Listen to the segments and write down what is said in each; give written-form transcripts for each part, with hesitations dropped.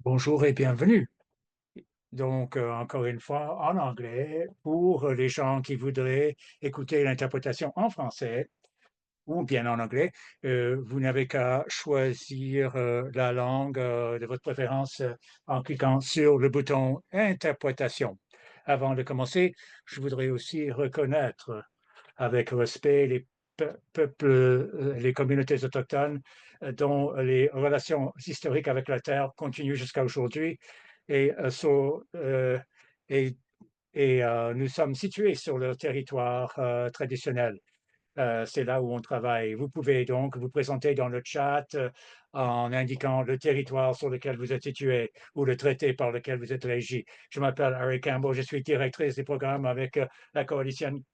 Bonjour et bienvenue. Donc, encore une fois, en anglais, pour les gens qui voudraient écouter l'interprétation en français ou bien en anglais, vous n'avez qu'à choisir la langue de votre préférence en cliquant sur le bouton Interprétation. Avant de commencer, je voudrais aussi reconnaître avec respect les peuples, les communautés autochtones dont les relations historiques avec la terre continuent jusqu'à aujourd'hui et, et, nous sommes situés sur leur territoire traditionnel. C'est là où on travaille. Vous pouvez donc vous présenter dans le chat en indiquant le territoire sur lequel vous êtes situé ou le traité par lequel vous êtes régi. Je m'appelle Harry Campbell, je suis directrice des programmes avec la coalition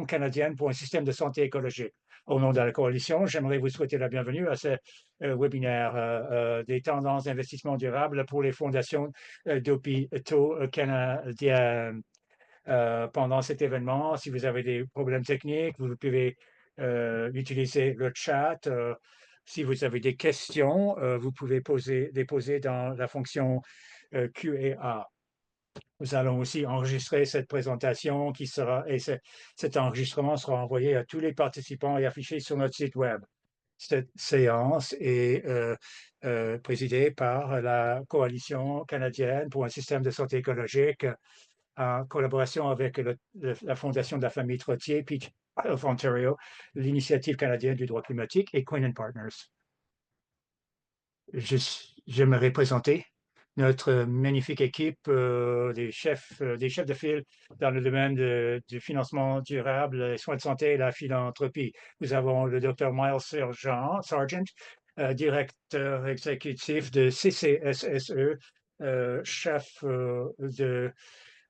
canadienne pour un système de santé écologique. Au nom de la coalition, j'aimerais vous souhaiter la bienvenue à ce webinaire des tendances d'investissement durable pour les fondations d'hôpitaux canadiens. Pendant cet événement, si vous avez des problèmes techniques, vous pouvez utiliser le chat. Si vous avez des questions, vous pouvez les poser dans la fonction Q&A. Nous allons aussi enregistrer cette présentation cet enregistrement sera envoyé à tous les participants et affiché sur notre site web. Cette séance est présidée par la Coalition canadienne pour un système de santé écologique en collaboration avec la Fondation de la famille Trottier, Peach of Ontario, l'Initiative canadienne du droit climatique et Quinn Partners. J'aimerais présenter notre magnifique équipe des chefs de file dans le domaine du financement durable, les soins de santé et la philanthropie. Nous avons le Dr Miles Sargent, directeur exécutif de CCSSE, chef de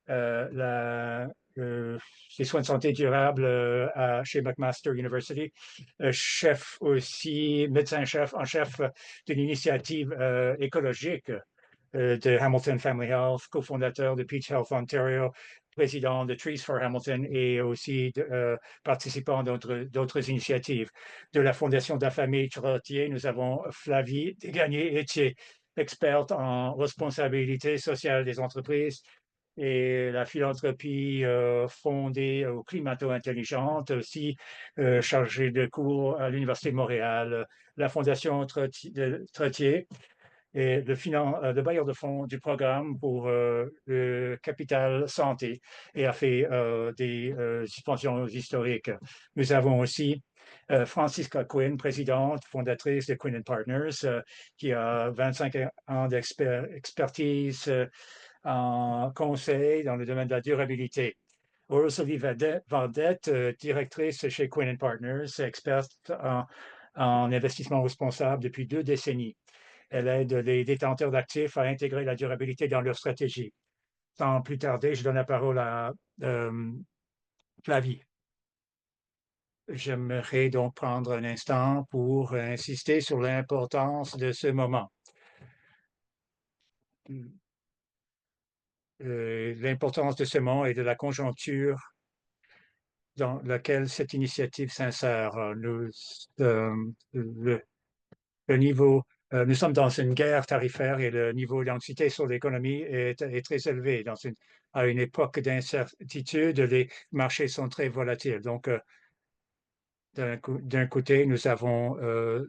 la, des soins de santé durable chez McMaster University, chef aussi, médecin-chef en chef de l'initiative écologique de Hamilton Family Health, cofondateur de Peach Health Ontario, président de Trees for Hamilton et aussi participant d'autres initiatives. De la Fondation de la famille Trottier, nous avons Flavie Desgagnés-Etier, experte en responsabilité sociale des entreprises et la philanthropie fondée au climato-intelligente, aussi chargée de cours à l'Université de Montréal, la Fondation Trottier et le bailleur de fonds du programme pour le capital santé et a fait des suspensions historiques. Nous avons aussi Francisca Quinn, présidente, fondatrice de Quinn Partners, qui a 25 ans d'expertise en conseil dans le domaine de la durabilité. Rosalie Vendette, directrice chez Quinn Partners, experte en investissement responsable depuis 2 décennies. Elle aide les détenteurs d'actifs à intégrer la durabilité dans leur stratégie. Sans plus tarder, je donne la parole à Flavie. J'aimerais donc prendre un instant pour insister sur l'importance de ce moment. L'importance de ce moment et de la conjoncture dans laquelle cette initiative s'insère. Le niveau, nous sommes dans une guerre tarifaire et le niveau d'anxiété sur l'économie est très élevé. À une époque d'incertitude, les marchés sont très volatiles. Donc, d'un côté, nous avons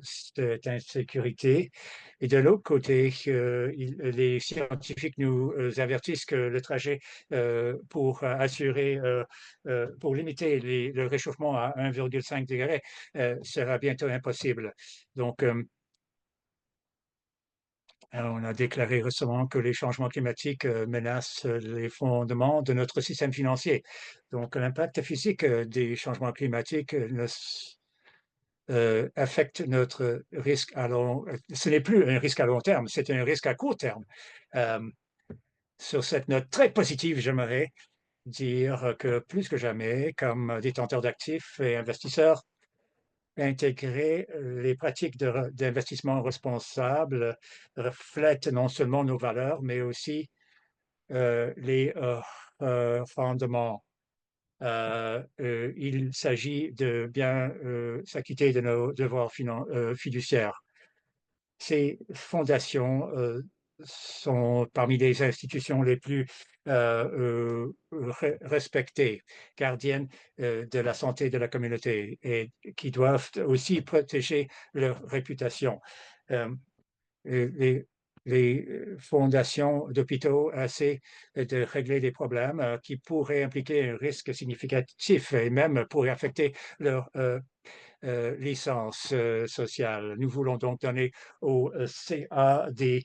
cette insécurité et de l'autre côté, les scientifiques nous avertissent que le trajet pour assurer, pour limiter le réchauffement à 1,5 degré sera bientôt impossible. Donc, on a déclaré récemment que les changements climatiques menacent les fondements de notre système financier. Donc, l'impact physique des changements climatiques affecte notre risque à long. Ce n'est plus un risque à long terme, c'est un risque à court terme. Euh, sur cette note très positive, j'aimerais dire que plus que jamais, comme détenteur d'actifs et investisseurs, intégrer les pratiques d'investissement responsable reflètent non seulement nos valeurs, mais aussi les fondements. Il s'agit de bien s'acquitter de nos devoirs fiduciaires. Ces fondations sont parmi les institutions les plus respectées, gardiennes de la santé de la communauté et qui doivent aussi protéger leur réputation. Euh, les, les fondations d'hôpitaux essaient de régler des problèmes qui pourraient impliquer un risque significatif et même pourraient affecter leur licence sociale. Nous voulons donc donner au CA des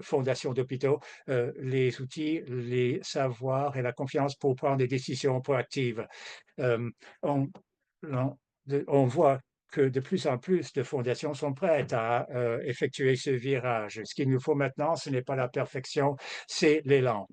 fondations d'hôpitaux les outils, les savoirs et la confiance pour prendre des décisions proactives. Euh, on, on, on voit que de plus en plus de fondations sont prêtes à effectuer ce virage. Ce qu'il nous faut maintenant, ce n'est pas la perfection, c'est l'élan.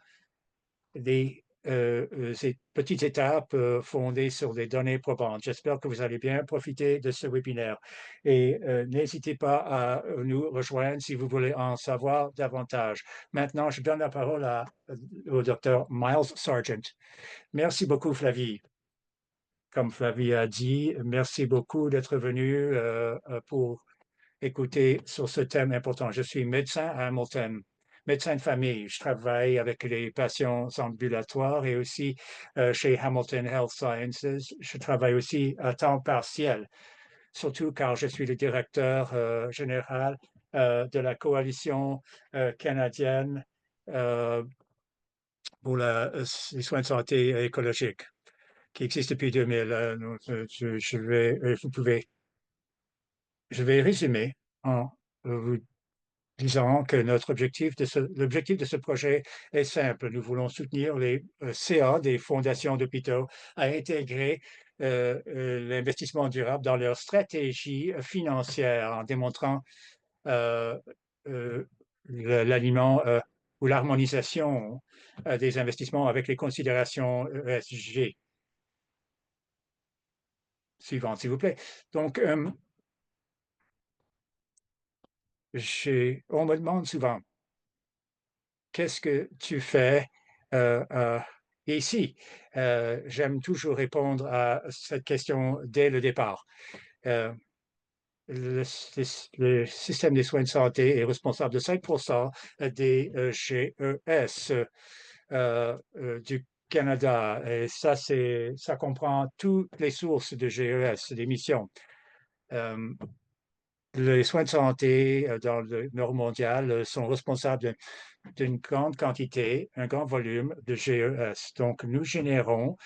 Ces petites étapes fondées sur des données probantes. J'espère que vous allez bien profiter de ce webinaire et n'hésitez pas à nous rejoindre si vous voulez en savoir davantage. Maintenant, je donne la parole au docteur Miles Sargent. Merci beaucoup, Flavie. Comme Flavie a dit, merci beaucoup d'être venu pour écouter sur ce thème important. Je suis médecin à Hamilton, médecin de famille. Je travaille avec les patients ambulatoires et aussi chez Hamilton Health Sciences. Je travaille aussi à temps partiel, surtout car je suis le directeur général de la coalition canadienne euh, pour les soins de santé écologiques qui existe depuis 2000. Je vais résumer en vous disant que l'objectif de ce projet est simple. Nous voulons soutenir les CA des fondations d'hôpitaux à intégrer l'investissement durable dans leur stratégie financière en démontrant euh, euh, l'aliment ou l'harmonisation des investissements avec les considérations ESG. Suivante, s'il vous plaît. Donc, on me demande souvent, qu'est-ce que tu fais ici? J'aime toujours répondre à cette question dès le départ. Euh, le, le, système des soins de santé est responsable de 5% des GES du Canada. Et ça comprend toutes les sources de GES, d'émissions. Euh, les soins de santé dans le nord mondial sont responsables d'une grande quantité, un grand volume de GES. Donc, nous générons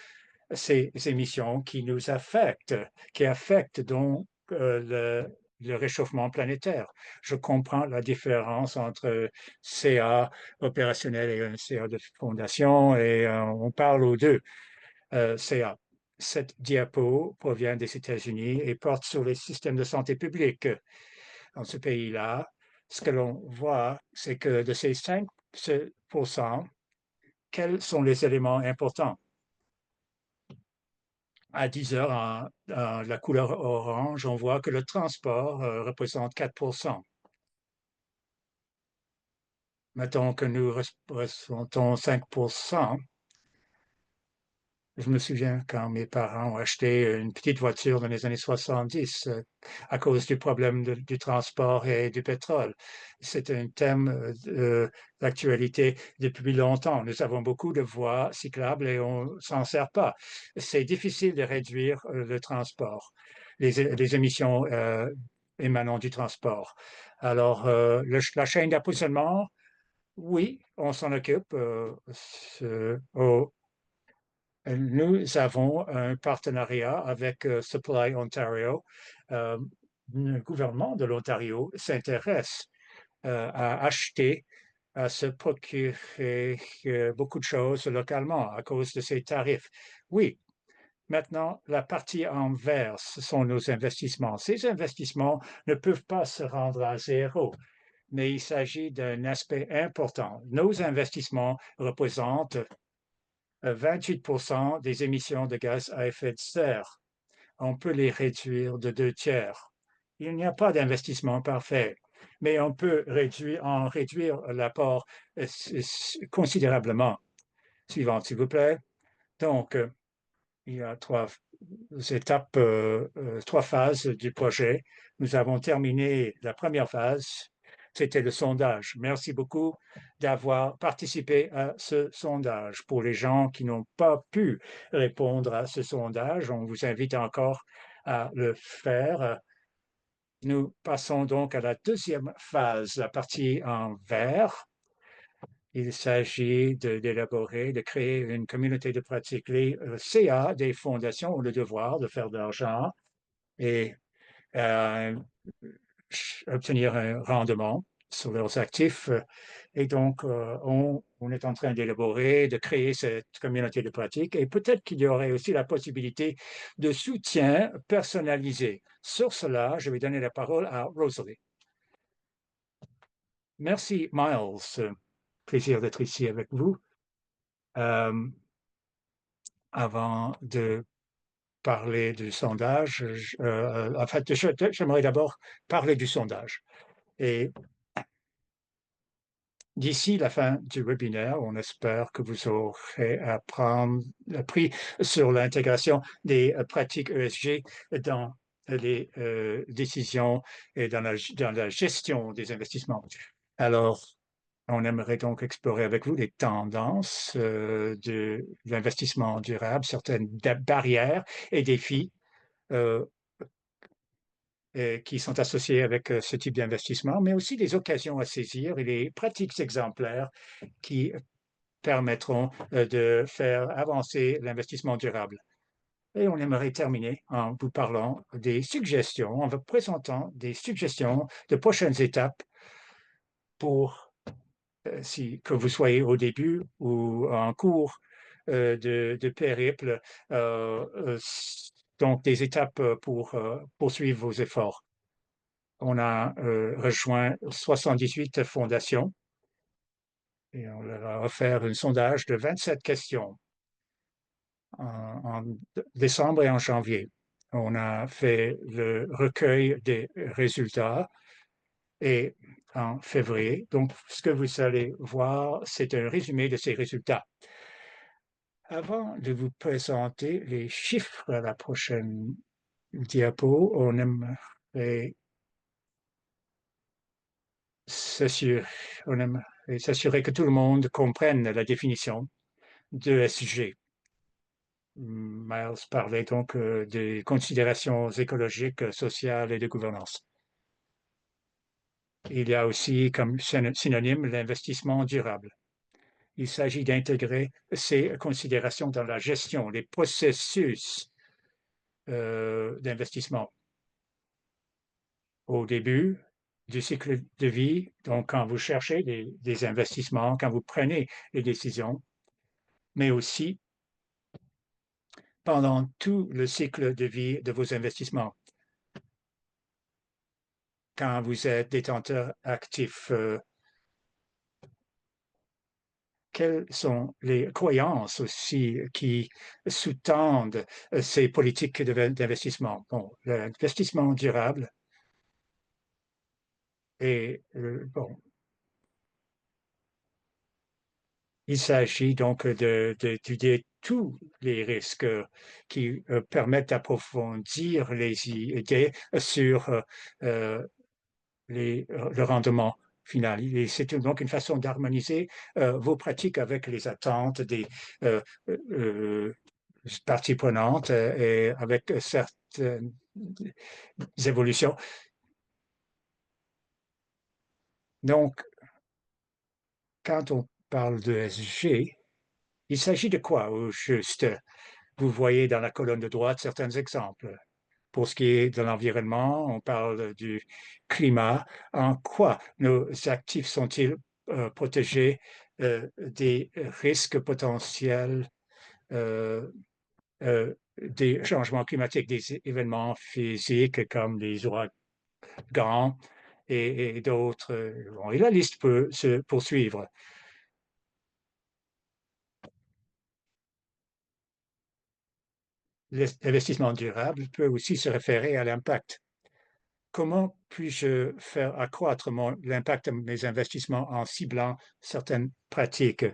ces émissions qui nous affectent, qui affectent donc le réchauffement planétaire. Je comprends la différence entre CA opérationnel et un CA de fondation et on parle aux deux CA. Cette diapo provient des États-Unis et porte sur les systèmes de santé publique dans ce pays-là. Ce que l'on voit, c'est que de ces 5%, quels sont les éléments importants? À 10 heures, en la couleur orange, on voit que le transport représente 4%. Mettons que nous représentons 5%. Je me souviens quand mes parents ont acheté une petite voiture dans les années 70 à cause du problème du transport et du pétrole. C'est un thème d'actualité depuis longtemps. Nous avons beaucoup de voies cyclables et on ne s'en sert pas. C'est difficile de réduire le transport, les émissions émanant du transport. Alors, la chaîne d'approvisionnement, oui, on s'en occupe. Nous avons un partenariat avec Supply Ontario. Le gouvernement de l'Ontario s'intéresse à acheter, à se procurer beaucoup de choses localement à cause de ces tarifs. Oui, maintenant, la partie en vert, ce sont nos investissements. Ces investissements ne peuvent pas se rendre à zéro, mais il s'agit d'un aspect important. Nos investissements représentent 28% des émissions de gaz à effet de serre. On peut les réduire de 2 tiers. Il n'y a pas d'investissement parfait, mais on peut en réduire l'apport considérablement. Suivante, s'il vous plaît. Donc, il y a 3 étapes, 3 phases du projet. Nous avons terminé la première phase C'était le sondage. Merci beaucoup d'avoir participé à ce sondage. Pour les gens qui n'ont pas pu répondre à ce sondage, on vous invite encore à le faire. Nous passons donc à la deuxième phase, la partie en vert. Il s'agit d'élaborer, de créer une communauté de pratique. Les CA des fondations ont le devoir de faire de l'argent et euh, obtenir un rendement sur leurs actifs. Et donc, on est en train d'élaborer, de créer cette communauté de pratique. Et peut-être qu'il y aurait aussi la possibilité de soutien personnalisé. Sur cela, je vais donner la parole à Rosalie. Merci, Miles. Plaisir d'être ici avec vous. Euh, Avant de parler du sondage, en fait, j'aimerais d'abord parler du sondage. Et d'ici la fin du webinaire, on espère que vous aurez appris sur l'intégration des pratiques ESG dans les décisions et dans la gestion des investissements. Alors, on aimerait donc explorer avec vous les tendances de l'investissement durable, certaines barrières et défis euh, qui sont associés avec ce type d'investissement, mais aussi les occasions à saisir et les pratiques exemplaires qui permettront de faire avancer l'investissement durable. Et on aimerait terminer en vous parlant des suggestions, en vous présentant des suggestions de prochaines étapes pour que vous soyez au début ou en cours de périple, donc des étapes pour poursuivre vos efforts. On a rejoint 78 fondations et on leur a offert un sondage de 27 questions en décembre et en janvier. On a fait le recueil des résultats et en février. Donc, ce que vous allez voir, c'est un résumé de ces résultats. Avant de vous présenter les chiffres à la prochaine diapo, on aimerait s'assurer, s'assurer que tout le monde comprenne la définition de SG. Miles parlait donc des considérations écologiques, sociales et de gouvernance. Il y a aussi comme synonyme l'investissement durable. Il s'agit d'intégrer ces considérations dans la gestion, les processus d'investissement. Au début du cycle de vie, donc quand vous cherchez des investissements, quand vous prenez les décisions, mais aussi pendant tout le cycle de vie de vos investissements. Quand vous êtes détenteur actif, quelles sont les croyances aussi qui sous-tendent ces politiques d'investissement? Bon, l'investissement durable est, bon, il s'agit donc d'étudier tous les risques qui permettent d'approfondir les idées sur le rendement final. Et c'est donc une façon d'harmoniser vos pratiques avec les attentes des euh, euh, parties prenantes et avec certaines évolutions. Donc, quand on parle de SG, il s'agit de quoi au juste? Vous voyez dans la colonne de droite certains exemples. Pour ce qui est de l'environnement, on parle du climat. En quoi nos actifs sont-ils protégés des risques potentiels des changements climatiques, des événements physiques comme les ouragans et d'autres? Bon, et la liste peut se poursuivre. L'investissement durable peut aussi se référer à l'impact. Comment puis-je faire accroître l'impact de mes investissements en ciblant certaines pratiques?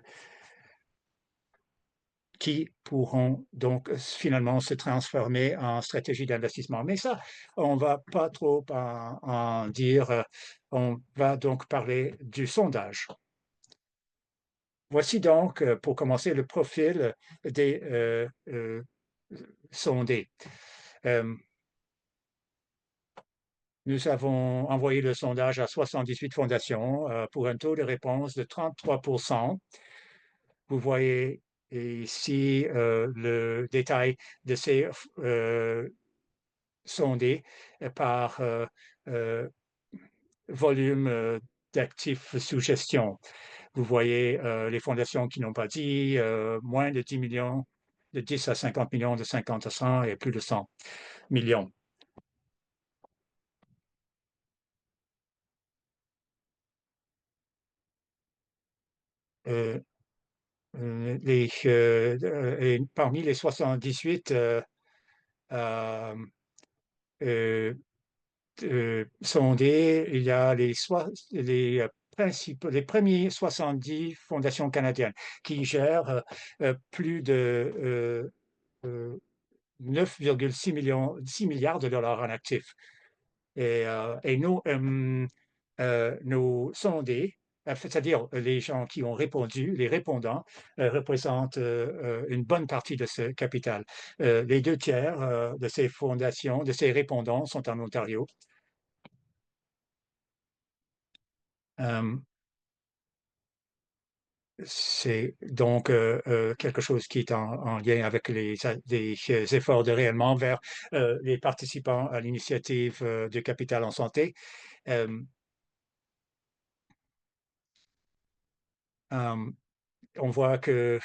qui pourront donc finalement se transformer en stratégie d'investissement. Mais ça, on va pas trop en dire. On va donc parler du sondage. Voici donc, pour commencer, le profil des sondés. Euh, Nous avons envoyé le sondage à 78 fondations pour un taux de réponse de 33. Vous voyez ici le détail de ces sondés par euh, volume d'actifs sous gestion. Vous voyez les fondations qui n'ont pas dit, moins de 10 millions, de 10 à 50 millions, de 50 à 100 et plus de 100 millions. Euh, et parmi les 78 euh, euh, sondés, il y a les principaux, les premiers 70 fondations canadiennes qui gèrent plus de 9,6 millions, 6 milliards de dollars en actifs. Et nos sondés, c'est-à-dire les gens qui ont répondu, les répondants, représentent une bonne partie de ce capital. Les 2 tiers de ces fondations, de ces répondants sont en Ontario. Euh, c'est donc quelque chose qui est en lien avec les efforts de réellement vers les participants à l'initiative de capital en santé. Euh, euh, on voit que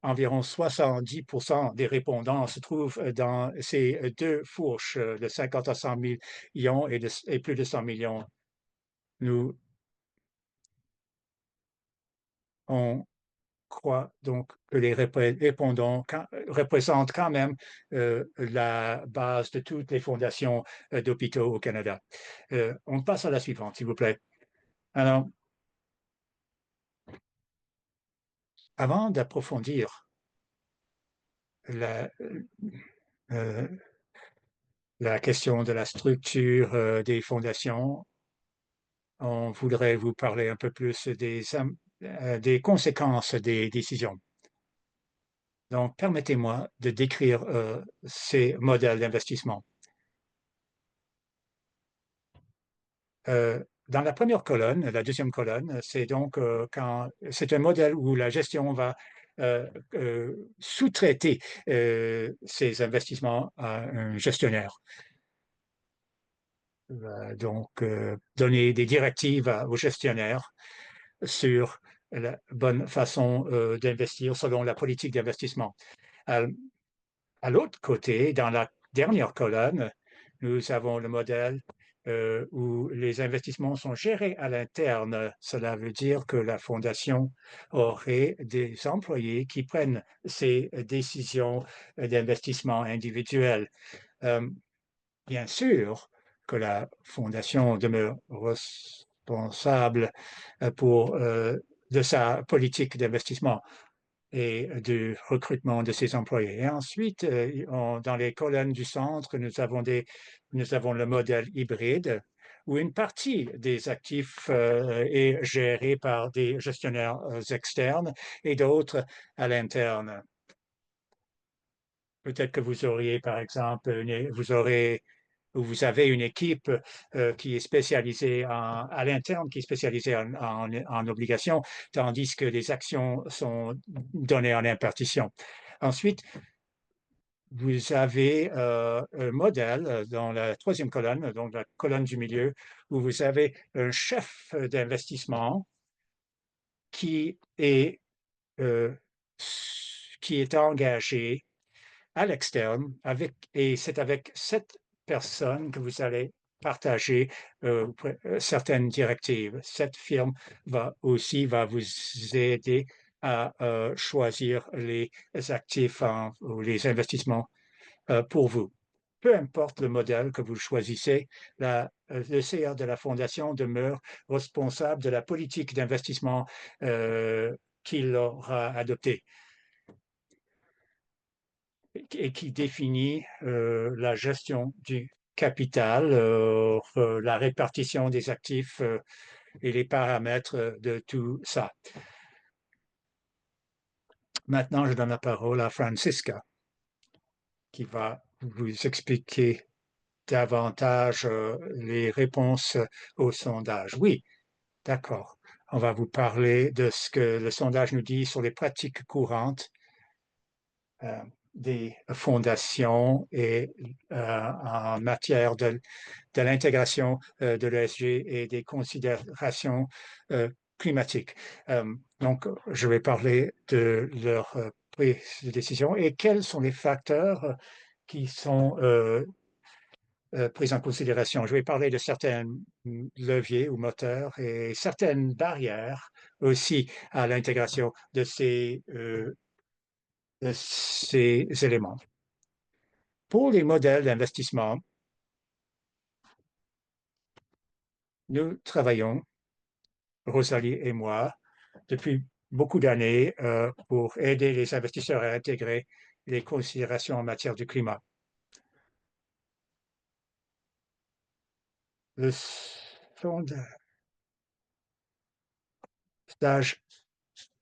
environ 70% des répondants se trouvent dans ces 2 fourches de 50 à 100 millions et plus de 100 millions. Nous, on croit donc que les répondants représentent quand même la base de toutes les fondations d'hôpitaux au Canada. On passe à la suivante, s'il vous plaît. Alors, avant d'approfondir la, euh, la question de la structure des fondations, on voudrait vous parler un peu plus des conséquences des décisions. Donc, permettez-moi de décrire ces modèles d'investissement. Dans la première colonne, la deuxième colonne, c'est donc quand c'est un modèle où la gestion va sous-traiter ces investissements à un gestionnaire. Donc donner des directives aux gestionnaires sur la bonne façon d'investir selon la politique d'investissement. À, à l'autre côté, dans la dernière colonne, nous avons le modèle où les investissements sont gérés à l'interne. Cela veut dire que la fondation aurait des employés qui prennent ces décisions d'investissement individuelles. Euh, Bien sûr que la fondation demeure responsable de sa politique d'investissement et du recrutement de ses employés. Et ensuite, dans les colonnes du centre, nous avons le modèle hybride où une partie des actifs est gérée par des gestionnaires externes et d'autres à l'interne. Peut-être que vous auriez, par exemple, vous avez une équipe qui est spécialisée à l'interne, qui est spécialisée en obligations, tandis que les actions sont données en impartition. Ensuite, vous avez un modèle dans la troisième colonne, donc la colonne du milieu, où vous avez un chef d'investissement qui est, euh, qui est engagé à l'externe et c'est avec cette personne que vous allez partager certaines directives. Cette firme va vous aider à choisir les actifs ou les investissements pour vous. Peu importe le modèle que vous choisissez, le CA de la Fondation demeure responsable de la politique d'investissement qu'il aura adopté et qui définit la gestion du capital, la répartition des actifs et les paramètres de tout ça. Maintenant, je donne la parole à Francisca, qui va vous expliquer davantage les réponses au sondage. Oui, d'accord. On va vous parler de ce que le sondage nous dit sur les pratiques courantes euh, des fondations et en matière de l'intégration de l'ESG et des considérations climatiques. Donc, je vais parler de leur prise de décision et quels sont les facteurs qui sont pris en considération. Je vais parler de certains leviers ou moteurs et certaines barrières aussi à l'intégration de ces éléments. Pour les modèles d'investissement, nous travaillons, Rosalie et moi, depuis beaucoup d'années pour aider les investisseurs à intégrer les considérations en matière du climat. Le sondage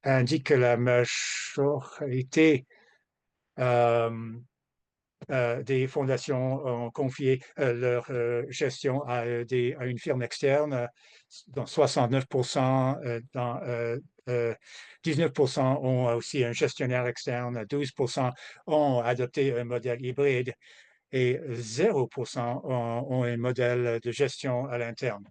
indique que la majorité des fondations ont confié leur gestion à une firme externe, dans 69%, dans 19% ont aussi un gestionnaire externe, 12% ont adopté un modèle hybride et 0% ont un modèle de gestion à l'interne.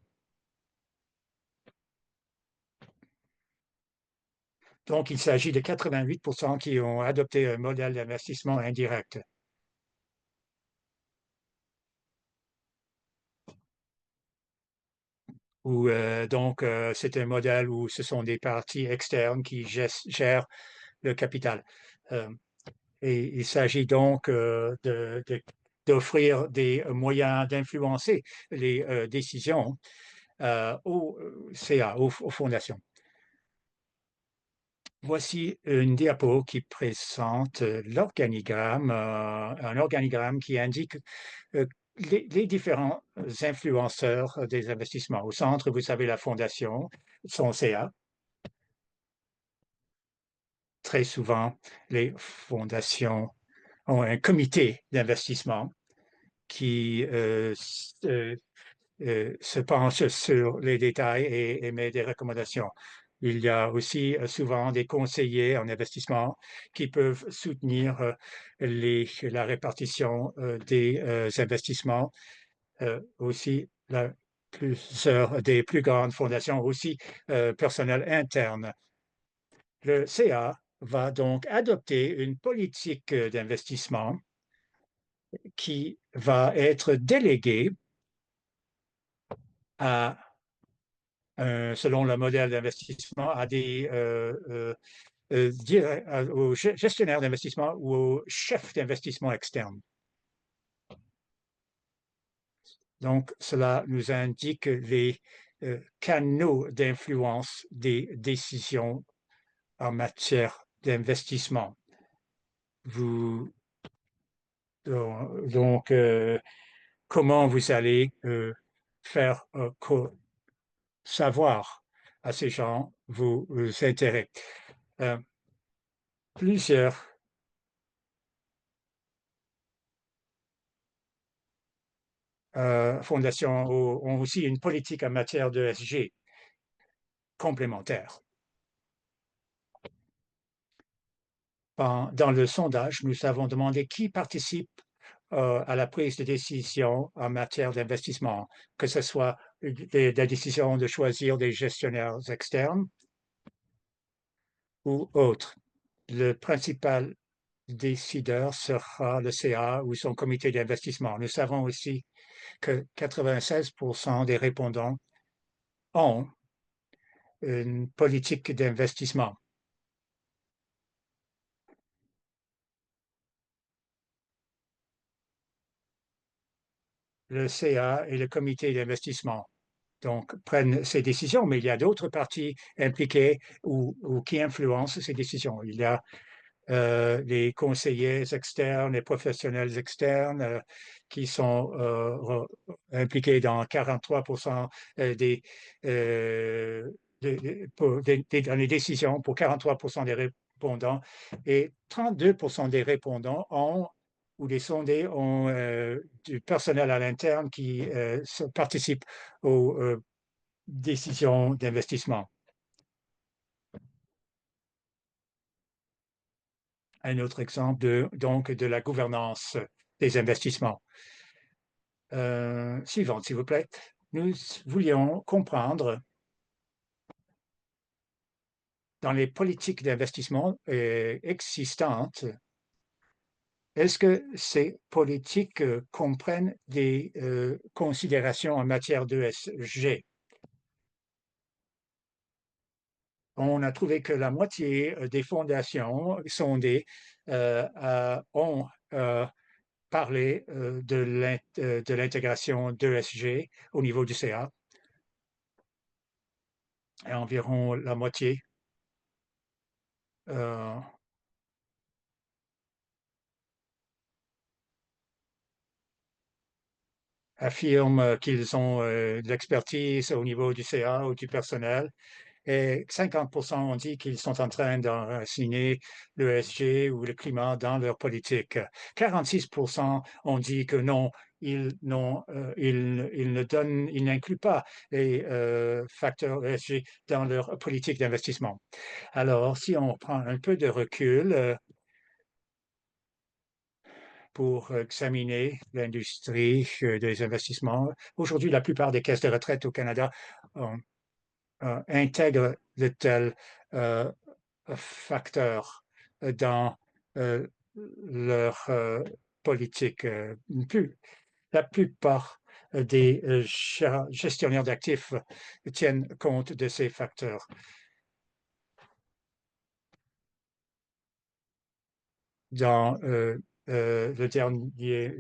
Donc, il s'agit de 88% qui ont adopté un modèle d'investissement indirect. Où c'est un modèle où ce sont des parties externes qui gèrent le capital. Euh, et il s'agit donc d'offrir des moyens d'influencer les décisions au CA, aux fondations. Voici une diapo qui présente l'organigramme, un organigramme qui indique euh, les différents influenceurs des investissements. Au centre, vous avez la fondation, son CA. Très souvent, les fondations ont un comité d'investissement qui se penche sur les détails et émet des recommandations. Il y a aussi souvent des conseillers en investissement qui peuvent soutenir la répartition des investissements. Aussi, plusieurs des plus grandes fondations aussi personnel interne. Le CA va donc adopter une politique d'investissement qui va être déléguée à selon le modèle d'investissement, aux gestionnaires d'investissement ou aux chefs d'investissement externes. Donc, cela nous indique les canaux d'influence des décisions en matière d'investissement. Vous, donc, comment vous allez faire savoir à ces gens vos intérêts. Euh, plusieurs fondations ont aussi une politique en matière de SG complémentaire. Dans le sondage, nous avons demandé qui participe à la prise de décision en matière d'investissement, que ce soit la décision de choisir des gestionnaires externes ou autres. Le principal décideur sera le CA ou son comité d'investissement. Nous savons aussi que 96% des répondants ont une politique d'investissement. Le CA et le comité d'investissement donc prennent ces décisions, mais il y a d'autres parties impliquées ou qui influencent ces décisions. Il y a les conseillers externes, les professionnels externes qui sont impliqués dans 43% des, dans les décisions pour 43% des répondants et 32% des répondants ont ou des sondés ont du personnel à l'interne qui participe aux décisions d'investissement. Un autre exemple donc de la gouvernance des investissements. Suivante, s'il vous plaît. Nous voulions comprendre dans les politiques d'investissement existantes, est-ce que ces politiques comprennent des considérations en matière d'ESG? On a trouvé que la moitié des fondations sondées ont parlé de l'intégration d'ESG au niveau du CA, et environ la moitié euh, affirment qu'ils ont de l'expertise au niveau du CA ou du personnel. Et 50% ont dit qu'ils sont en train d'enraciner le ESG ou le climat dans leur politique. 46% ont dit que non, ils n'incluent pas les facteurs ESG dans leur politique d'investissement. Alors, si on prend un peu de recul pour examiner l'industrie des investissements, aujourd'hui, la plupart des caisses de retraite au Canada intègrent de tels facteurs dans leur politique. La plupart des gestionnaires d'actifs tiennent compte de ces facteurs. Dans le dernier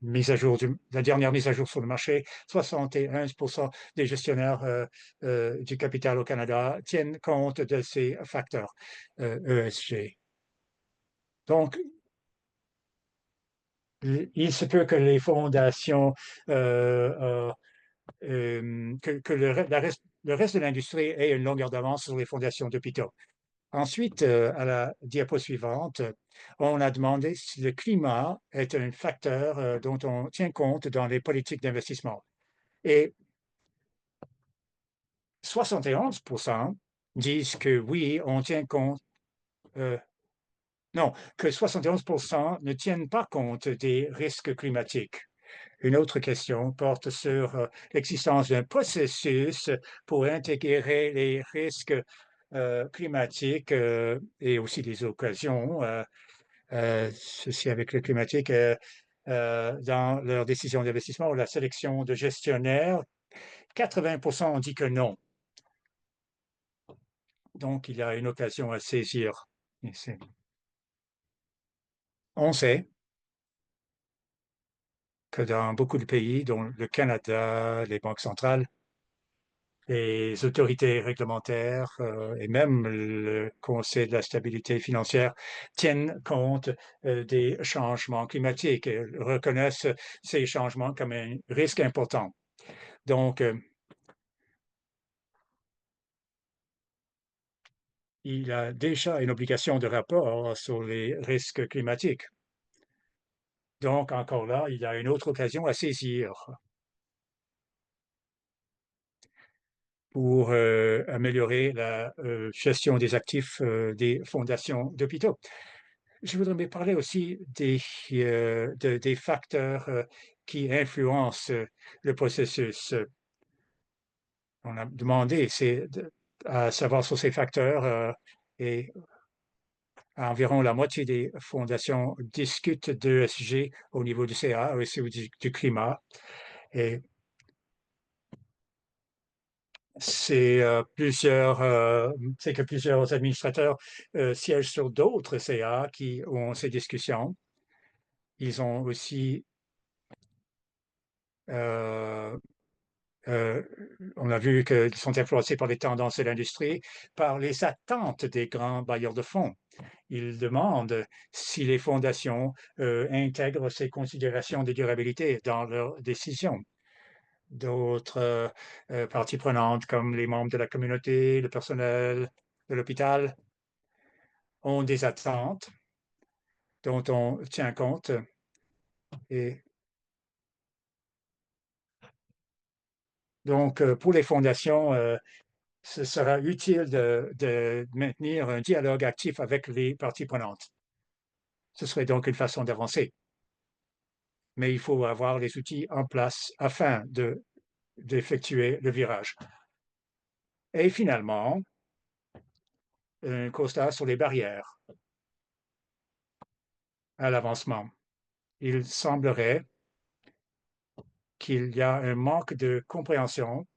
mise à jour la dernière mise à jour sur le marché, 71% des gestionnaires du capital au Canada tiennent compte de ces facteurs ESG. Donc, il se peut que les fondations, que le reste de l'industrie ait une longueur d'avance sur les fondations d'hôpitaux. Ensuite, à la diapo suivante, on a demandé si le climat est un facteur dont on tient compte dans les politiques d'investissement. Et 71% disent que oui, on tient compte. Euh, non, que 71% ne tiennent pas compte des risques climatiques. Une autre question porte sur l'existence d'un processus pour intégrer les risques climatiques et aussi des occasions, ceci avec le climatique, dans leurs décisions d'investissement ou la sélection de gestionnaires. 80% ont dit que non. Donc, il y a une occasion à saisir ici. On sait que dans beaucoup de pays, dont le Canada, les banques centrales, les autorités réglementaires et même le Conseil de la stabilité financière tiennent compte des changements climatiques et reconnaissent ces changements comme un risque important. Donc, il y a déjà une obligation de rapport sur les risques climatiques. Donc, encore là, il y a une autre occasion à saisir pour améliorer la gestion des actifs des fondations d'hôpitaux. Je voudrais parler aussi des facteurs qui influencent le processus. On a demandé à savoir sur ces facteurs et environ la moitié des fondations discutent d'ESG au niveau du CA, aussi du climat. Et c'est que plusieurs administrateurs siègent sur d'autres CA qui ont ces discussions. Ils ont aussi Euh, on a vu qu'ils sont influencés par les tendances de l'industrie, par les attentes des grands bailleurs de fonds. Ils demandent si les fondations intègrent ces considérations de durabilité dans leurs décisions. D'autres parties prenantes, comme les membres de la communauté, le personnel de l'hôpital, ont des attentes dont on tient compte. Et donc, pour les fondations, ce sera utile de maintenir un dialogue actif avec les parties prenantes. Ce serait donc une façon d'avancer. Mais il faut avoir les outils en place afin d'effectuer le virage. Et finalement, un constat sur les barrières à l'avancement. Il semblerait qu'il y a un manque de compréhension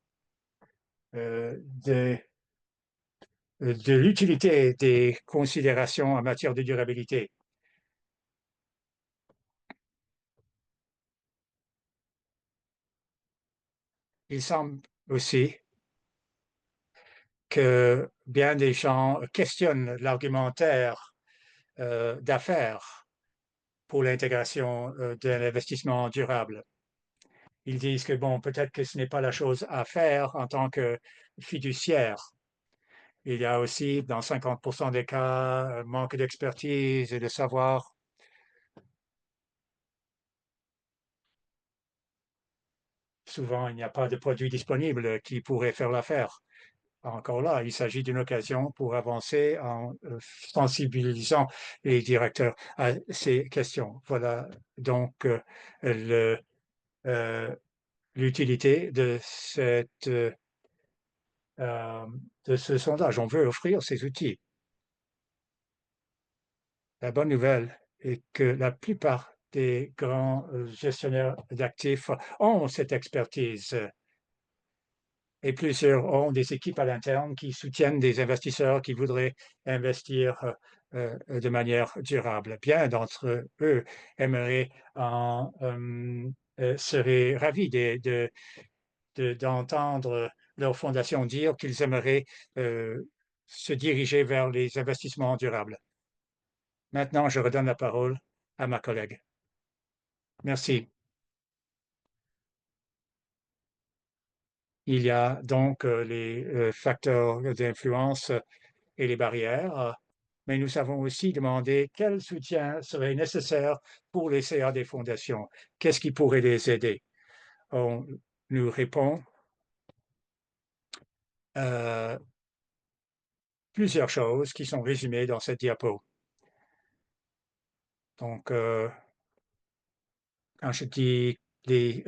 de l'utilité des considérations en matière de durabilité. Il semble aussi que bien des gens questionnent l'argumentaire d'affaires pour l'intégration de l'investissement durable. Ils disent que, bon, peut-être que ce n'est pas la chose à faire en tant que fiduciaire. Il y a aussi, dans 50% des cas, un manque d'expertise et de savoir. Souvent, il n'y a pas de produit disponible qui pourrait faire l'affaire. Encore là, il s'agit d'une occasion pour avancer en sensibilisant les directeurs à ces questions. Voilà donc le, euh, l'utilité euh, de ce sondage. On veut offrir ces outils. La bonne nouvelle est que la plupart des grands gestionnaires d'actifs ont cette expertise et plusieurs ont des équipes à l'interne qui soutiennent des investisseurs qui voudraient investir de manière durable. Bien d'entre eux seraient ravis d'entendre leur fondation dire qu'ils aimeraient euh, se diriger vers les investissements durables. Maintenant, je redonne la parole à ma collègue. Merci. Il y a donc les facteurs d'influence et les barrières, mais nous avons aussi demandé quel soutien serait nécessaire pour les CA des fondations. Qu'est-ce qui pourrait les aider? On nous répond euh, plusieurs choses qui sont résumées dans cette diapo. Donc, quand je dis les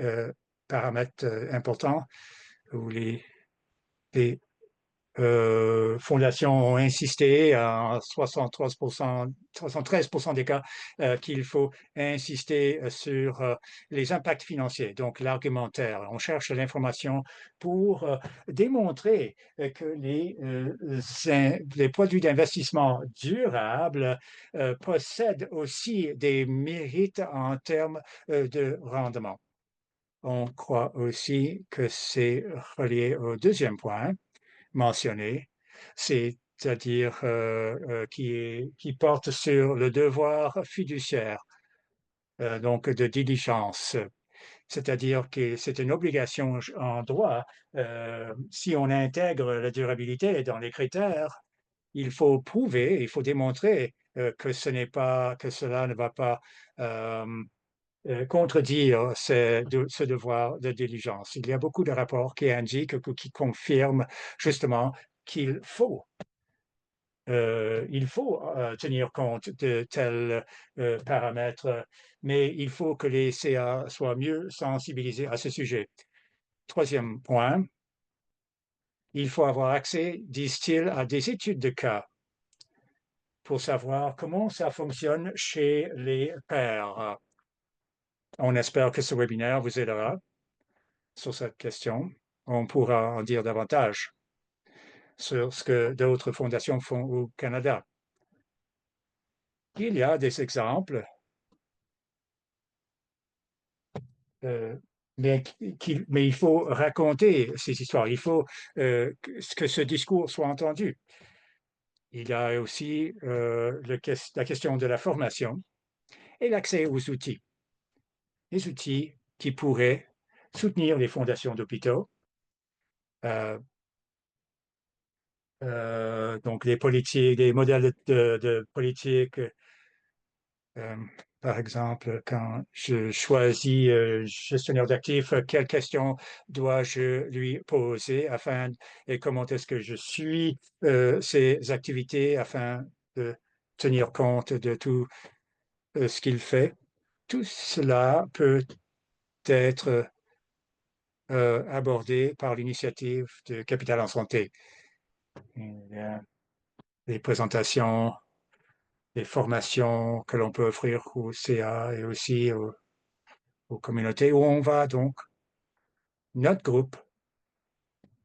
paramètres importants ou les fondations ont insisté en 73% des cas qu'il faut insister sur les impacts financiers, donc l'argumentaire. On cherche l'information pour démontrer que les produits d'investissement durables possèdent aussi des mérites en termes de rendement. On croit aussi que c'est relié au deuxième point mentionné, c'est-à-dire qui porte sur le devoir fiduciaire, donc de diligence. C'est-à-dire que c'est une obligation en droit. Si on intègre la durabilité dans les critères, il faut prouver, il faut démontrer que cela ne va pas contredire ce devoir de diligence. Il y a beaucoup de rapports qui indiquent, qui confirment justement qu'il faut tenir compte de tels paramètres, mais il faut que les CA soient mieux sensibilisés à ce sujet. Troisième point, il faut avoir accès, disent-ils, à des études de cas pour savoir comment ça fonctionne chez les pairs. On espère que ce webinaire vous aidera sur cette question. On pourra en dire davantage sur ce que d'autres fondations font au Canada. Il y a des exemples mais il faut raconter ces histoires. Il faut que ce discours soit entendu. Il y a aussi la question de la formation et l'accès aux outils. Les outils qui pourraient soutenir les fondations d'hôpitaux, euh, donc les politiques, des modèles de politique. Euh, Par exemple, quand je choisis gestionnaire d'actifs, quelles questions dois-je lui poser et comment est-ce que je suis ses activités afin de tenir compte de tout ce qu'il fait. Tout cela peut être abordé par l'initiative de Capital en Santé. Il y a des présentations, des formations que l'on peut offrir au CA et aussi aux communautés où on va donc, notre groupe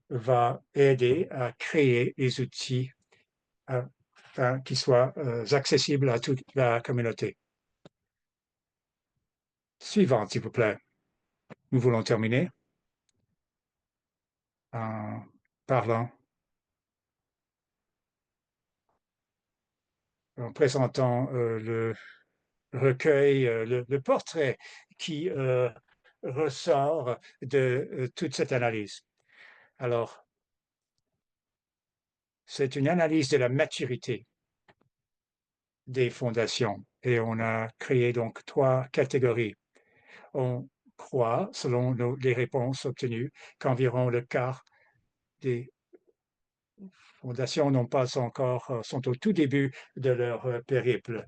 va aider à créer les outils afin qu'ils soient accessibles à toute la communauté. Suivante, s'il vous plaît. Nous voulons terminer en parlant, en présentant le recueil, le portrait qui ressort de toute cette analyse. Alors, c'est une analyse de la maturité des fondations et on a créé donc 3 catégories. On croit, selon les réponses obtenues, qu'environ le quart des fondations n'ont pas encore, sont au tout début de leur périple.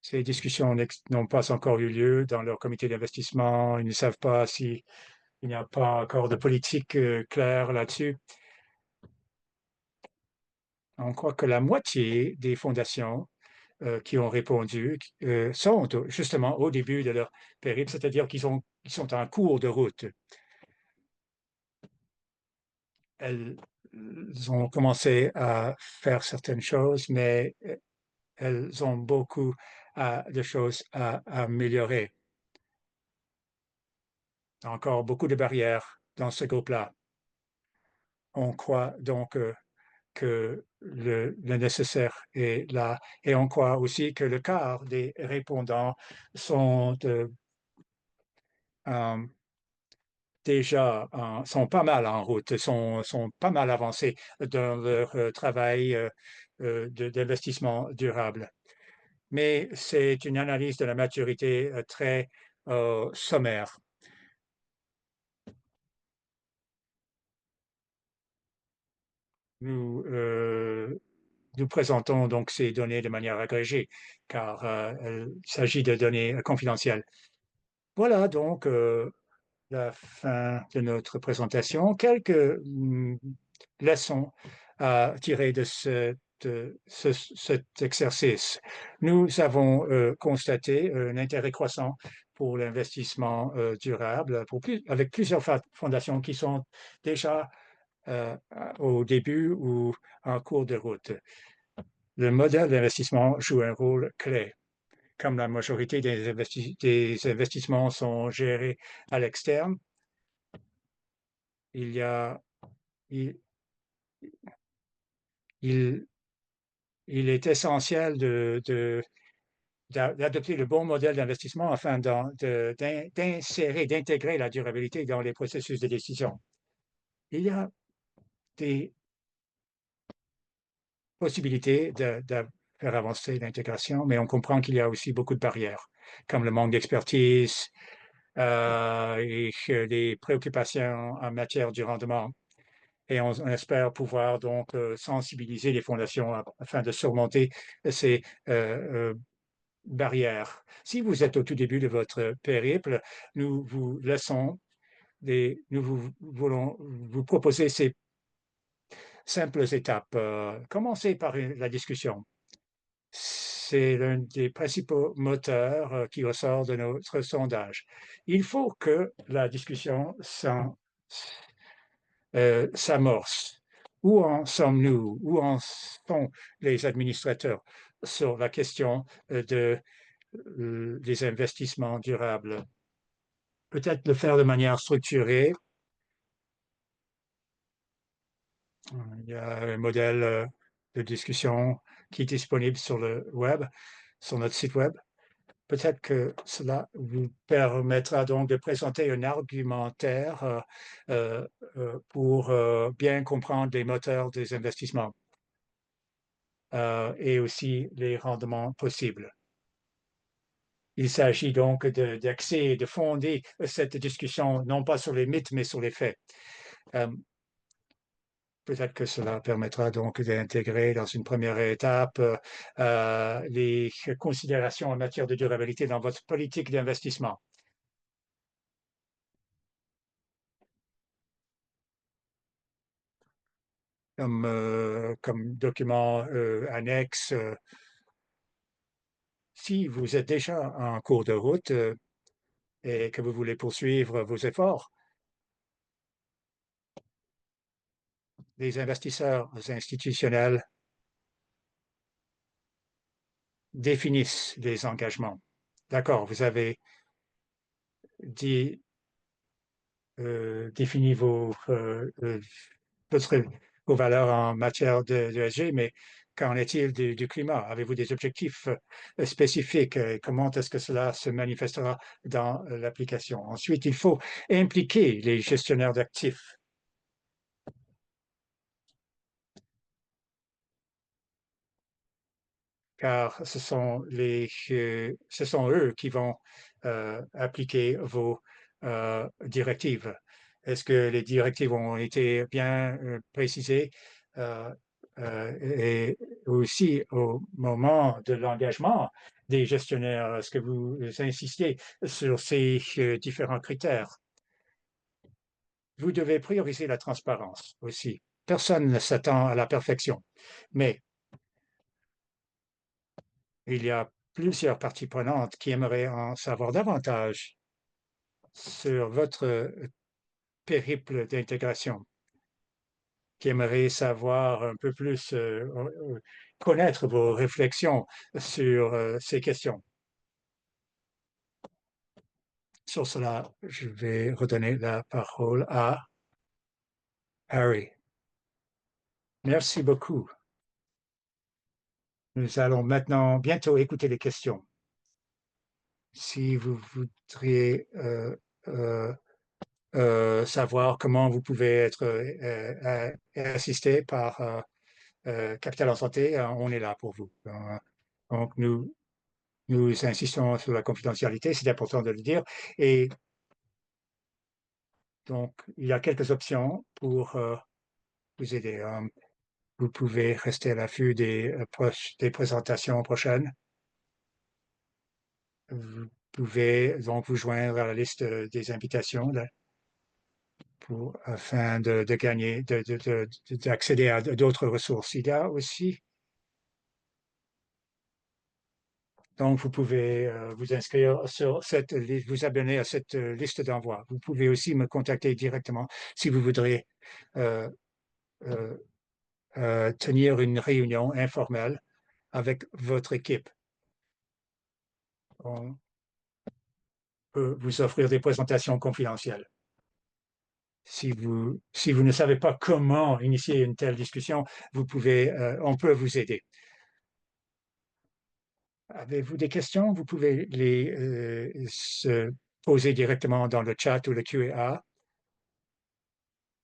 Ces discussions n'ont pas encore eu lieu dans leur comité d'investissement. Ils ne savent pas s'il n'y a pas encore de politique claire là-dessus. On croit que la moitié des fondations qui ont répondu sont justement au début de leur périple, c'est-à-dire qu'ils sont en cours de route. Elles ont commencé à faire certaines choses, mais elles ont beaucoup de choses à améliorer. Encore beaucoup de barrières dans ce groupe-là. On croit donc que le nécessaire est là et on croit aussi que le quart des répondants sont euh, déjà sont pas mal en route, sont pas mal avancés dans leur travail d'investissement durable. Mais c'est une analyse de la maturité très sommaire. Nous présentons donc ces données de manière agrégée, car il s'agit de données confidentielles. Voilà donc la fin de notre présentation. Quelques leçons à tirer de cet exercice. Nous avons constaté un intérêt croissant pour l'investissement durable, avec plusieurs fondations qui sont déjà au début ou en cours de route. Le modèle d'investissement joue un rôle clé. Comme la majorité des investissements sont gérés à l'externe, il y a, il, il, il est essentiel d'adopter le bon modèle d'investissement afin d'intégrer la durabilité dans les processus de décision. Il y a des possibilités de faire avancer l'intégration, mais on comprend qu'il y a aussi beaucoup de barrières, comme le manque d'expertise et les préoccupations en matière du rendement. Et on espère pouvoir donc sensibiliser les fondations afin de surmonter ces barrières. Si vous êtes au tout début de votre périple, nous vous laissons nous voulons vous proposer ces simples étapes. Commencez par la discussion. C'est l'un des principaux moteurs qui ressort de notre sondage. Il faut que la discussion s'amorce. Où en sommes-nous? Où en sont les administrateurs sur la question de des investissements durables. Peut-être le faire de manière structurée. Il y a un modèle de discussion qui est disponible sur le web, sur notre site web. Peut-être que cela vous permettra donc de présenter un argumentaire pour bien comprendre les moteurs des investissements et aussi les rendements possibles. Il s'agit donc d'axer et de fonder cette discussion non pas sur les mythes, mais sur les faits. Peut-être que cela permettra donc d'intégrer dans une première étape les considérations en matière de durabilité dans votre politique d'investissement. Comme document annexe, si vous êtes déjà en cours de route et que vous voulez poursuivre vos efforts, les investisseurs institutionnels définissent les engagements. D'accord, vous avez défini vos valeurs en matière de ESG, mais qu'en est-il du climat? Avez-vous des objectifs spécifiques? Comment est-ce que cela se manifestera dans l'application? Ensuite, il faut impliquer les gestionnaires d'actifs, car ce sont eux qui vont appliquer vos directives. Est-ce que les directives ont été bien précisées et aussi au moment de l'engagement des gestionnaires? Est-ce que vous insistez sur ces différents critères? Vous devez prioriser la transparence aussi. Personne ne s'attend à la perfection, mais il y a plusieurs parties prenantes qui aimeraient en savoir davantage sur votre périple d'intégration, qui aimeraient savoir un peu plus, connaître vos réflexions sur ces questions. Sur cela, je vais redonner la parole à Harry. Merci beaucoup. Nous allons maintenant bientôt écouter les questions. Si vous voudriez euh, savoir comment vous pouvez être assisté par Capital en Santé, on est là pour vous. Donc, nous insistons sur la confidentialité, c'est important de le dire. Et donc, il y a quelques options pour vous aider. Vous pouvez rester à l'affût des présentations prochaines. Vous pouvez donc vous joindre à la liste des invitations là, afin de gagner, d'accéder à d'autres ressources. Il y a aussi, donc vous pouvez vous inscrire sur cette liste, vous abonner à cette liste d'envoi. Vous pouvez aussi me contacter directement si vous voudrez euh, euh, tenir une réunion informelle avec votre équipe. On peut vous offrir des présentations confidentielles. Si vous ne savez pas comment initier une telle discussion, on peut vous aider. Avez-vous des questions? Vous pouvez les se poser directement dans le chat ou le Q&A.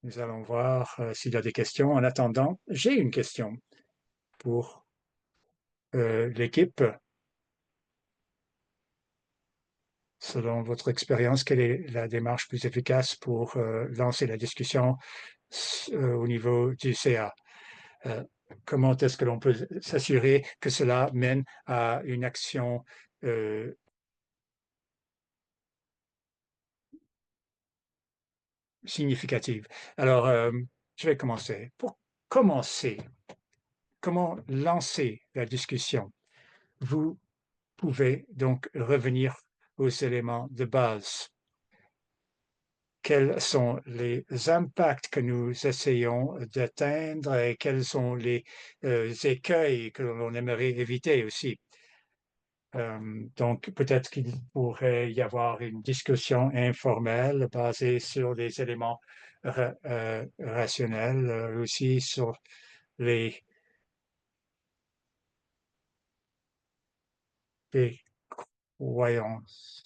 Nous allons voir s'il y a des questions. En attendant, j'ai une question pour l'équipe. Selon votre expérience, quelle est la démarche plus efficace pour lancer la discussion au niveau du CA? Comment est-ce que l'on peut s'assurer que cela mène à une action significative? Alors, je vais commencer. Pour commencer, comment lancer la discussion? Vous pouvez donc revenir aux éléments de base. Quels sont les impacts que nous essayons d'atteindre et quels sont les écueils que l'on aimerait éviter aussi? Donc, peut-être qu'il pourrait y avoir une discussion informelle basée sur des éléments rationnels, aussi sur les, les croyances.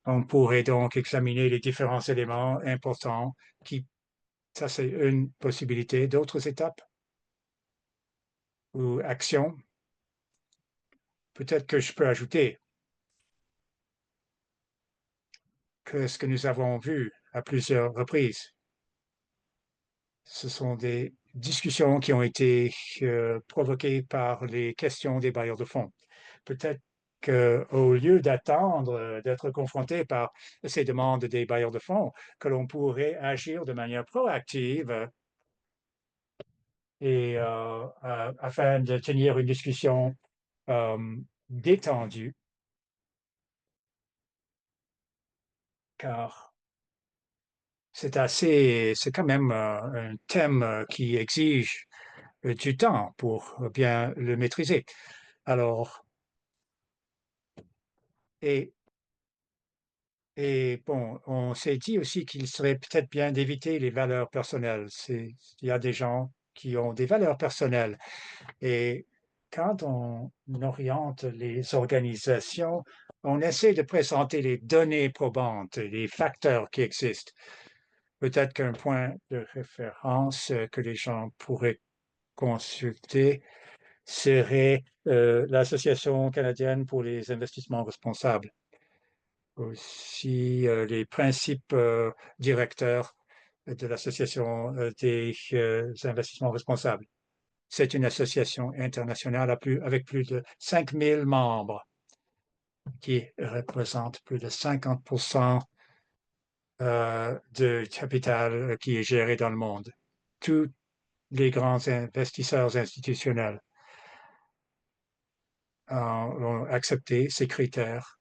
On pourrait donc examiner les différents éléments importants qui, ça c'est une possibilité. D'autres étapes ou actions, peut-être que je peux ajouter que ce que nous avons vu à plusieurs reprises, ce sont des discussions qui ont été provoquées par les questions des bailleurs de fonds. Peut-être qu'au lieu d'attendre d'être confronté par ces demandes des bailleurs de fonds, que l'on pourrait agir de manière proactive et afin de tenir une discussion euh, détendue, car c'est quand même un thème qui exige du temps pour bien le maîtriser. Alors, et, et bon, on s'est dit aussi qu'il serait peut-être bien d'éviter les valeurs personnelles. Il y a des gens qui ont des valeurs personnelles. Et quand on oriente les organisations, on essaie de présenter les données probantes, les facteurs qui existent. Peut-être qu'un point de référence que les gens pourraient consulter serait l'Association canadienne pour les investissements responsables. Aussi les principes directeurs de l'Association des investissements responsables. C'est une association internationale avec plus de 5000 membres qui représentent plus de 50% de capital qui est géré dans le monde. Tous les grands investisseurs institutionnels ont accepté ces critères.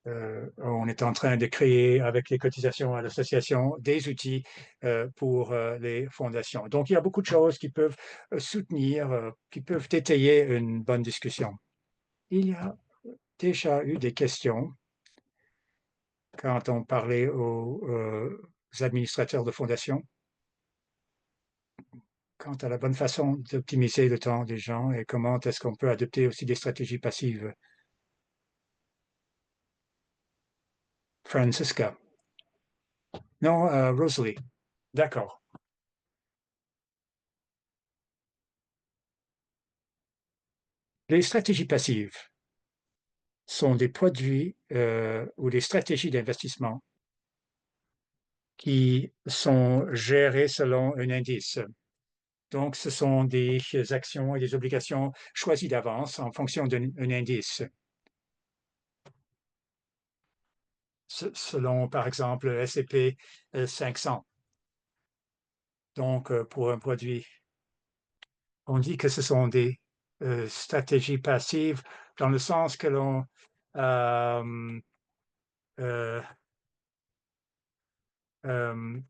On est en train de créer, avec les cotisations à l'association, des outils pour les fondations. Donc, il y a beaucoup de choses qui peuvent soutenir, qui peuvent étayer une bonne discussion. Il y a déjà eu des questions quand on parlait aux administrateurs de fondations quant à la bonne façon d'optimiser le temps des gens et comment est-ce qu'on peut adopter aussi des stratégies passives. Francisca. Non, Rosalie. D'accord. Les stratégies passives sont des produits ou des stratégies d'investissement qui sont gérées selon un indice. Donc, ce sont des actions et des obligations choisies d'avance en fonction d'un indice. Selon, par exemple, le S&P 500. Donc, pour un produit, on dit que ce sont des stratégies passives dans le sens que l'on euh, euh, euh,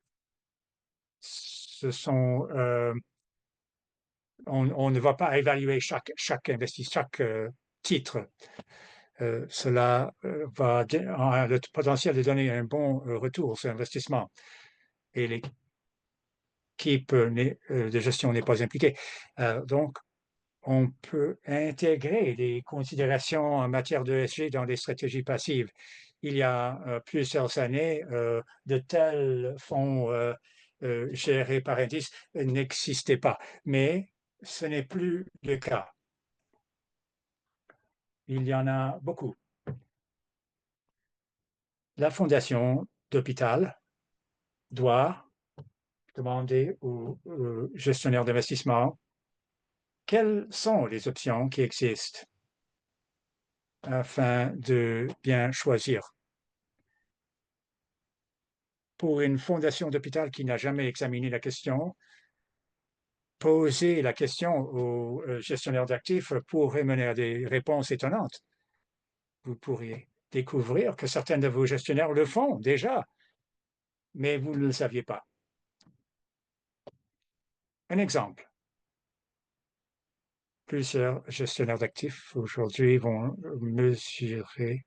ce sont on ne va pas évaluer chaque investissement, chaque titre. Cela a le potentiel de donner un bon retour sur investissement. Et l'équipe de gestion n'est pas impliquée. Donc, on peut intégrer des considérations en matière de d'ESG dans les stratégies passives. Il y a plusieurs années, de tels fonds gérés par indice n'existaient pas. Mais ce n'est plus le cas. Il y en a beaucoup. La fondation d'hôpital doit demander aux gestionnaires d'investissement quelles sont les options qui existent afin de bien choisir. Pour une fondation d'hôpital qui n'a jamais examiné la question, poser la question aux gestionnaires d'actifs pourrait mener à des réponses étonnantes. Vous pourriez découvrir que certains de vos gestionnaires le font déjà, mais vous ne le saviez pas. Un exemple, plusieurs gestionnaires d'actifs aujourd'hui vont mesurer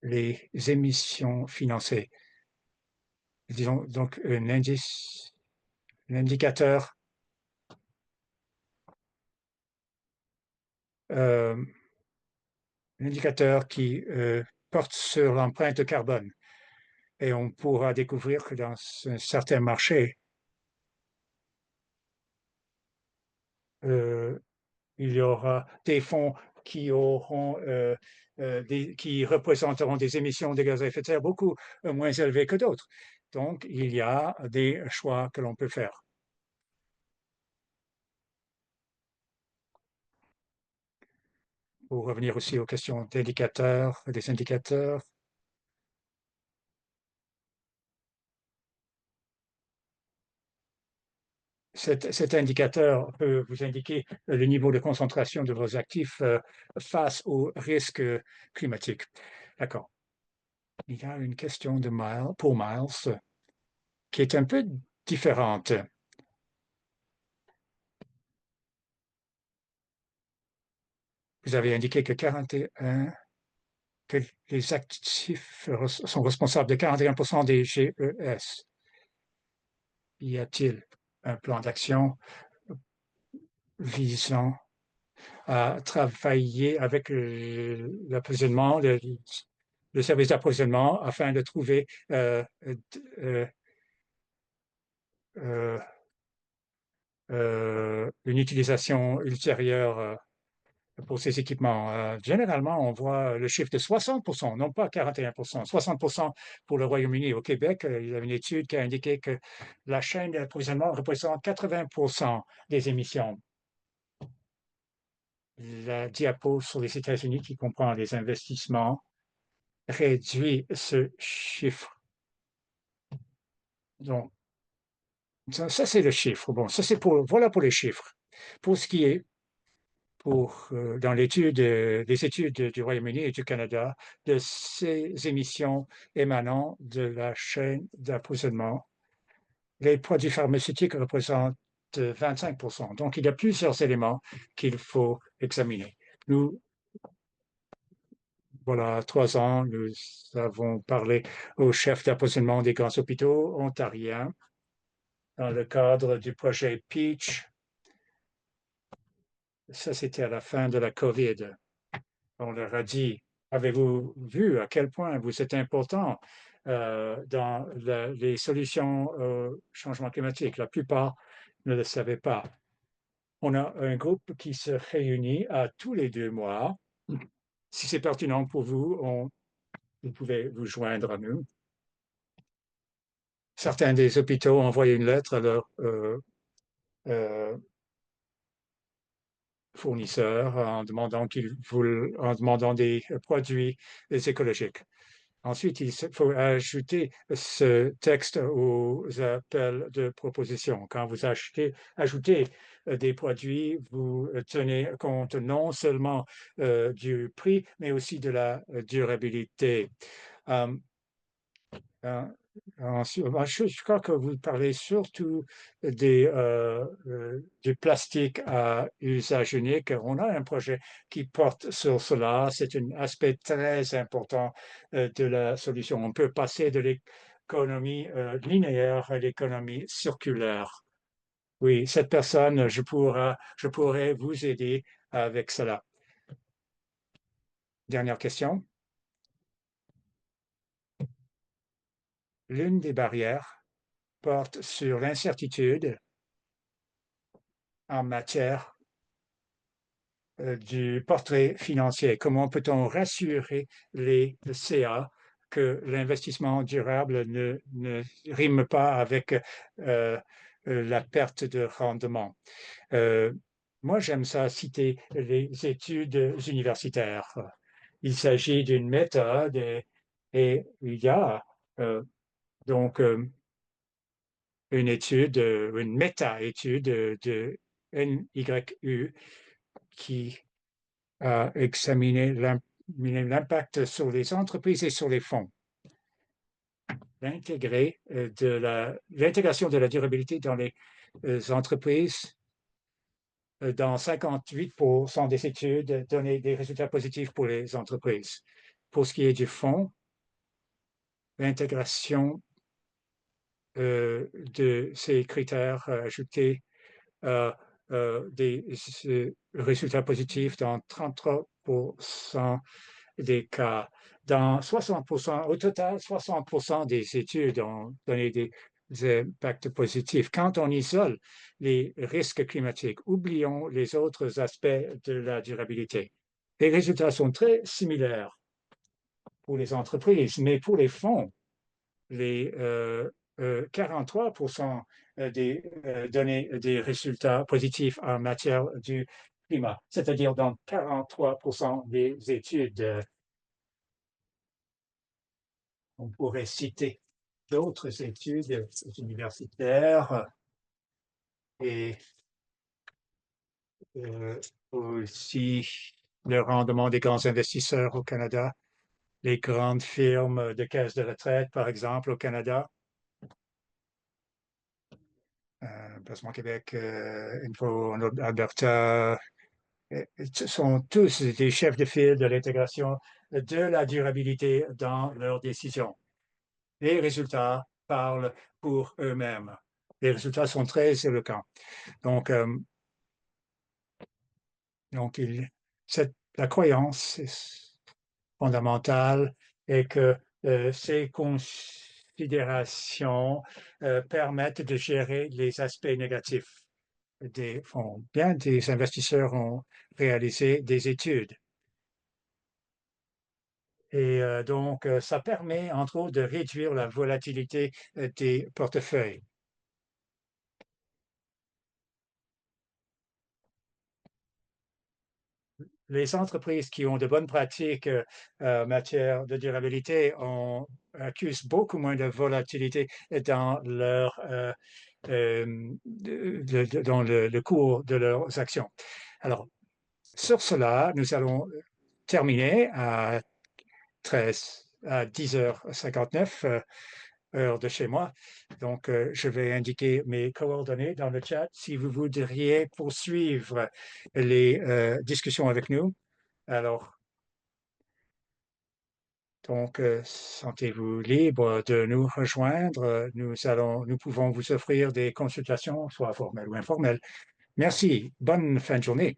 les émissions financées. Disons donc un indicateur euh, qui porte sur l'empreinte carbone. Et on pourra découvrir que dans un certain marché, euh, il y aura des fonds qui auront qui représenteront des émissions de gaz à effet de serre beaucoup moins élevées que d'autres. Donc, il y a des choix que l'on peut faire. Pour revenir aussi aux questions d'indicateurs, des indicateurs, cet indicateur peut vous indiquer le niveau de concentration de vos actifs face aux risques climatiques. D'accord. Il y a une question de pour Miles qui est un peu différente. Vous avez indiqué que les actifs sont responsables de 41% des GES. Y a-t-il un plan d'action visant à travailler avec l'approvisionnement, le service d'approvisionnement, afin de trouver euh, euh, une utilisation ultérieure pour ces équipements? Généralement, on voit le chiffre de 60%, non pas 41%, 60% pour le Royaume-Uni. Au Québec, il y a une étude qui a indiqué que la chaîne d'approvisionnement représente 80% des émissions. La diapo sur les États-Unis, qui comprend les investissements, réduit ce chiffre. Donc, ça c'est le chiffre. Bon, ça c'est voilà pour les chiffres. Pour ce qui est dans l'étude, les études du Royaume-Uni et du Canada, de ces émissions émanant de la chaîne d'approvisionnement, les produits pharmaceutiques représentent 25%. Donc, il y a plusieurs éléments qu'il faut examiner. Nous, voilà, 3 ans, nous avons parlé au chef d'approvisionnement des grands hôpitaux ontariens dans le cadre du projet PEACH. Ça, c'était à la fin de la COVID. On leur a dit, avez-vous vu à quel point vous êtes important dans les solutions au changement climatique? La plupart ne le savaient pas. On a un groupe qui se réunit à tous les 2 mois. Si c'est pertinent pour vous, vous pouvez vous joindre à nous. Certains des hôpitaux ont envoyé une lettre à leurs euh, fournisseurs en demandant des produits écologiques. Ensuite, il faut ajouter ce texte aux appels de proposition. Quand vous ajoutez des produits, vous tenez compte non seulement du prix, mais aussi de la durabilité. Euh, euh, je crois que vous parlez surtout du plastique à usage unique. On a un projet qui porte sur cela. C'est un aspect très important de la solution. On peut passer de l'économie linéaire à l'économie circulaire. Oui, cette personne, je pourrais vous aider avec cela. Dernière question. L'une des barrières porte sur l'incertitude en matière du portrait financier. Comment peut-on rassurer les CA que l'investissement durable ne rime pas avec la perte de rendement? Euh, Moi, j'aime ça citer les études universitaires. Il s'agit d'une méthode et il y a donc une étude, une méta-étude de NYU qui à examiner l'impact sur les entreprises et sur les fonds. l'intégration de la durabilité dans les entreprises. Dans 58% des études, donner des résultats positifs pour les entreprises. Pour ce qui est du fonds, l'intégration de ces critères ajoutés euh, des résultats positifs dans 33% des cas. Dans 60%, au total, 60% des études ont donné des impacts positifs. Quand on isole les risques climatiques, oublions les autres aspects de la durabilité. Les résultats sont très similaires pour les entreprises, mais pour les fonds, les 43% des données des résultats positifs en matière du climat, c'est-à-dire dans 43% des études. On pourrait citer d'autres études universitaires et aussi le rendement des grands investisseurs au Canada, les grandes firmes de caisses de retraite, par exemple, au Canada. Placement Québec, Info Alberta, ce sont tous des chefs de file de l'intégration de la durabilité dans leurs décisions. Les résultats parlent pour eux-mêmes. Les résultats sont très éloquents. Donc, la croyance fondamentale est que ces considérations permettent de gérer les aspects négatifs des fonds. Bien des investisseurs ont réalisé des études. Et donc, ça permet, entre autres, de réduire la volatilité des portefeuilles. Les entreprises qui ont de bonnes pratiques en matière de durabilité accusent beaucoup moins de volatilité dans dans le cours de leurs actions. Alors, sur cela, nous allons terminer à 10h59, heure de chez moi. Donc, je vais indiquer mes coordonnées dans le chat si vous voudriez poursuivre les discussions avec nous. Alors, donc, sentez-vous libre de nous rejoindre. Nous pouvons vous offrir des consultations, soit formelles ou informelles. Merci. Bonne fin de journée.